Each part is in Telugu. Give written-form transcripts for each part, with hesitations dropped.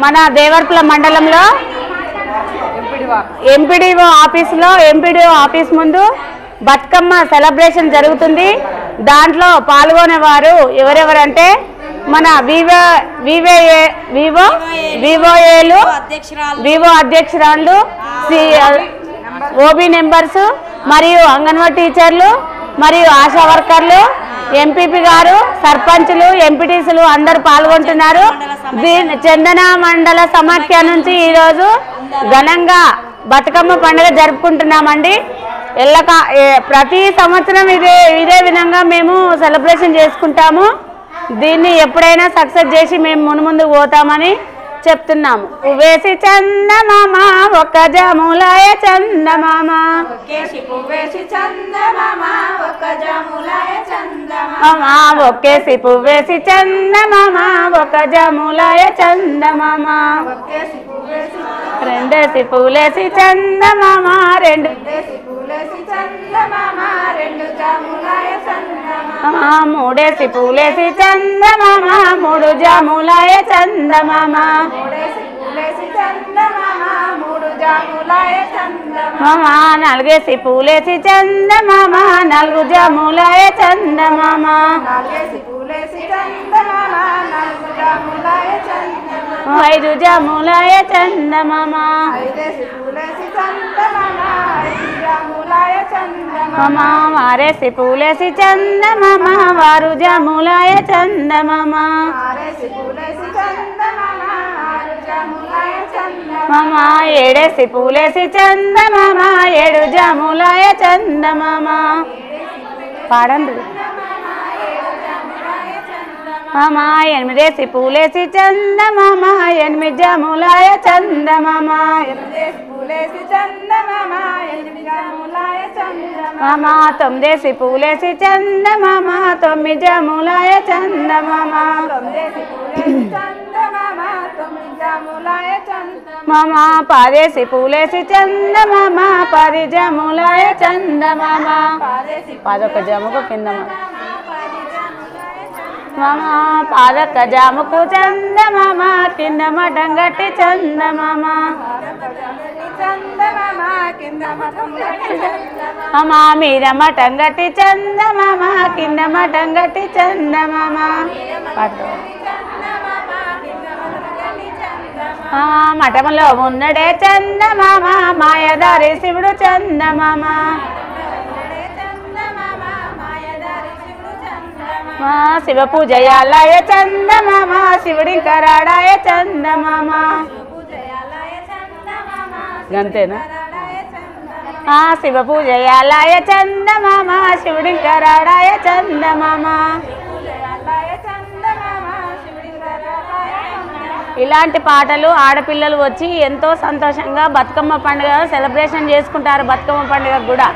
మన దేవరపల్లి మండలంలో ఎంపీడీఓ ఆఫీస్ ముందు బతుకమ్మ సెలబ్రేషన్ జరుగుతుంది. దాంట్లో పాల్గొనేవారు ఎవరెవరంటే మన వివో అధ్యక్షురాలు, ఓబీ మెంబర్స్ మరియు అంగన్వాడీ టీచర్లు మరియు ఆశా వర్కర్లు, ఎంపీపీ గారు, సర్పంచులు, ఎంపీటీసీలు అందరూ పాల్గొంటున్నారు. చందన మండల సమాఖ్య నుంచి ఈరోజు ఘనంగా బతుకమ్మ పండుగ జరుపుకుంటున్నామండి. ప్రతి సంవత్సరం ఇదే విధంగా మేము సెలబ్రేషన్ చేసుకుంటాము. దీన్ని ఎప్పుడైనా సక్సెస్ చేసి మేము మున్ముందుకు పోతామని చెప్తున్నాము. పువ్వేసి చందమామ ఒక్క జాములాయ చందమామ, ఒక్కేసి పువ్వేసి చందమామ ఒక్క జాములాయ చందమామ, రెండేసి పూలేసి చందమామ మూడేసి పూలేసి చందమామ మూడు జాములాయ చందమామ, నాలుగేసి పూలేసి చందమామ నాలుగు జాములాయ చందమామ, ఐదు జాములాయ చందమామ, ఆరేసి పూలేసి చందమామ వారు జాములాయ చందమామ, ఏడేసి పూలేసి చందమామ ఏడు జాములాయ చందమామ. పాడండి. ఎనిమిదేసి పూలేసి చందమామ ఎనిమిది జాములాయ చందమామ, తొమ్మిదేసి పూలేసి చందమామ తొమ్మిది జాములాయ చందమామ, పదేసి పూలేసి చందమామ పది జాములాయ చందమామ, పదొక జాముకు కింద పాదొక్క జాముకు చందమామ కింద మటంగట్టి చందమామ, మీద మటంగట్టి చందమామ కింద మటంగట్టి చందమామ, మఠంలో ఉన్నడే చందమామ మాయదారి శివుడు చందమామ, శివ పూజయాలయ చందమామ శివుడి కరాడాయ చందమామ, గంతేనా? శివ పూజయాలయ చందమామ శివుడి కరాడాయ చందమామ. ఇలాంటి పాటలు ఆడపిల్లలు వచ్చి ఎంతో సంతోషంగా బతుకమ్మ పండుగ సెలబ్రేషన్ చేసుకుంటారు. బతుకమ్మ పండుగ కూడా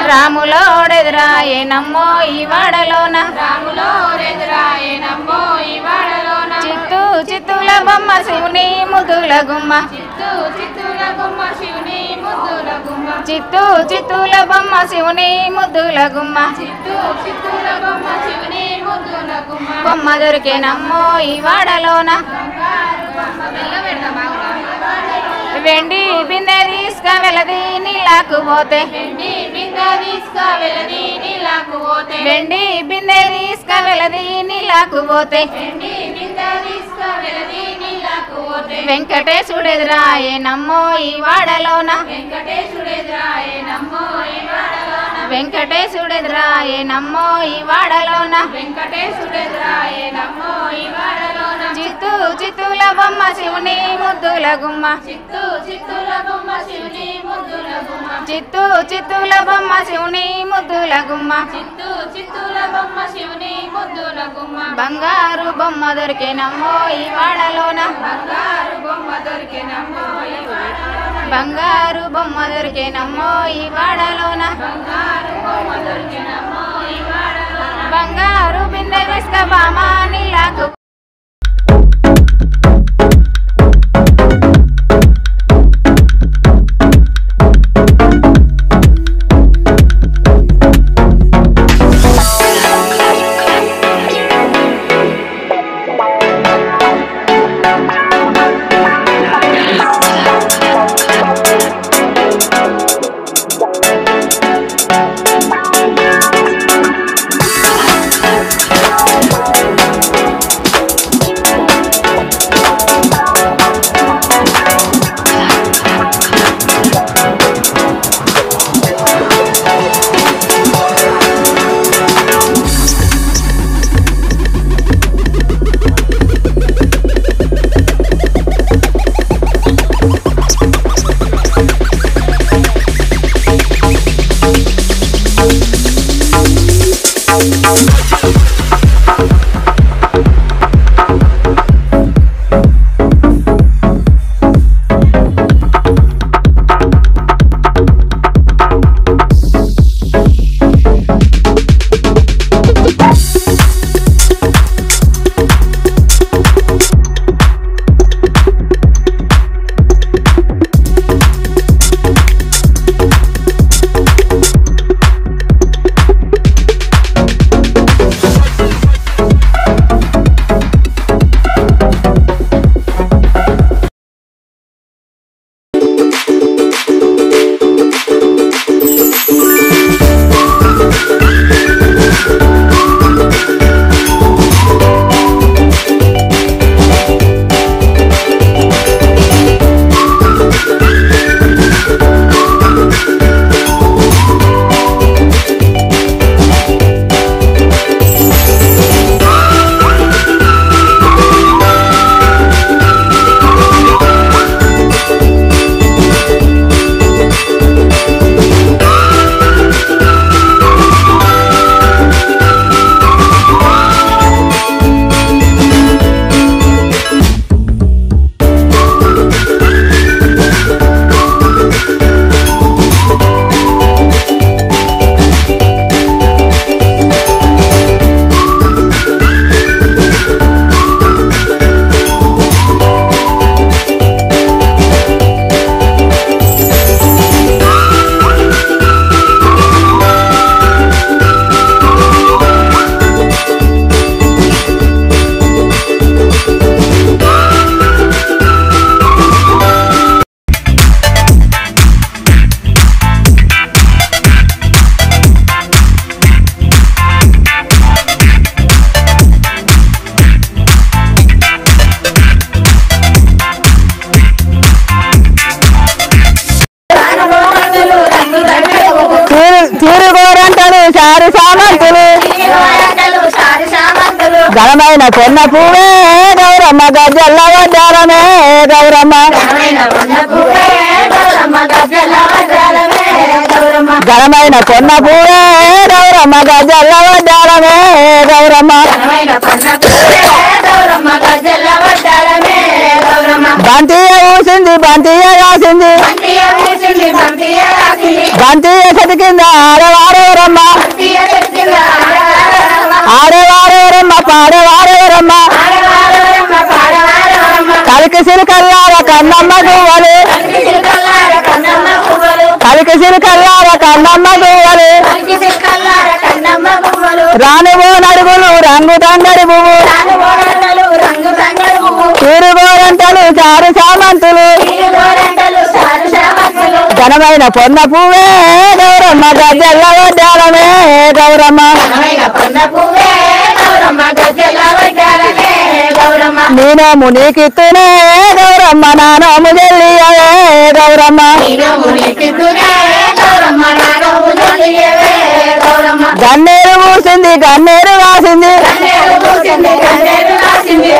రాములోడెదురాయే నమ్మో ఈ వాడలోన చిత్తూ చిత్తుల బొమ్మ శివుని ముద్దుల గుమ్మ చిత్తూ చిత్తుల బొమ్మ శివుని ముద్దుల గుమ్మ బొమ్మ దొరికే నమ్మో ఈ వాడలోన వెండి బిందె తీసుక వెలది నీళ్ళకు పోతే వెండి బిందె తీసుక వెలది నీళ్ళకు పోతే వెంకటేశుడెదురాయే నమ్మో ఈ వాడలోన వెంకటేశుడెదురాయే నమ్మో ఈ వాడలోన చిత్తూ చిత్తుల బొమ్మ శివుని ముద్దుల గుమ్మ చిత్తూ చిత్తుల బొమ్మ శివుని ముద్దుల గుమ్మ బంగారు బొమ్మ దొరికే నమ్మో ఈ వాడలోన బంగారు బొమ్మ దొరికే నమ్మో ఈ వాడలోన బంగారు బిందె విస్క బామ నీళ్ళకు ఘనమైన కొన్న పువ్వే గౌరమ్మ గజ్జల్ల వడ్డారమే గౌరమ్మ ఘనమైన కొన్న పువ్వే గౌరమ్మ గజ్జల్ల వడ్డారమే గౌరమ్మ బంతియ ఊసింది బంతియ రాసింది బంతి చెట్టు కింద ఆడవారెవరమ్మ ఆడవారెవరమ్మ పాడవారెవరమ్మ కలికి సిరికల్లార కన్నమ్మ గువ్వలు కలికి సిరికల్లార కన్నమ్మ గువ్వలు రానుగో నడుగులు రంగు తంగడి పువ్వు తిరుగోరంటలు చారు సామంతులు ఘనమైన పొన్న పువ్వే గౌరమ్మ గజ్జల్ల వడ్డాలమే గౌరమ్మ నేనోము నీకిత్తునే గౌరమ్మ నానోము జల్లియవే గౌరమ్మ గన్నేరు పూసింది గన్నేరు వాసింది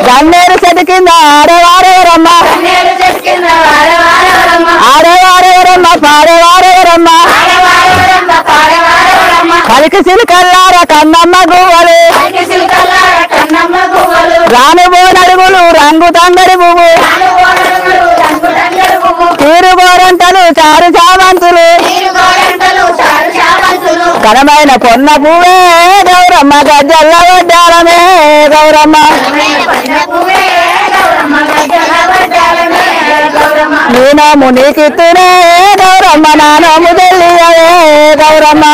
గన్నేరు చెట్టు కింద ఆడవారెవరమ్మ ఆడవారెవరమ్మ పాడవారెవరమ్మ కలికి సిరికల్లార కన్నమ్మ గువ్వలు రానుగో నడుగులు రంగు తంగడి పువ్వు తీరుగోరంటలు చారు చామంతులు ఘనమైన పొన్న పువ్వే గౌరమ్మ గజ్జల్ల వడ్డాలమే గౌరమ్మ నేనోము నీకిత్తునే గౌరమ్మ నానోము జల్లియవే గౌరమ్మ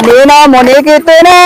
నేనోము నీకిత్తునే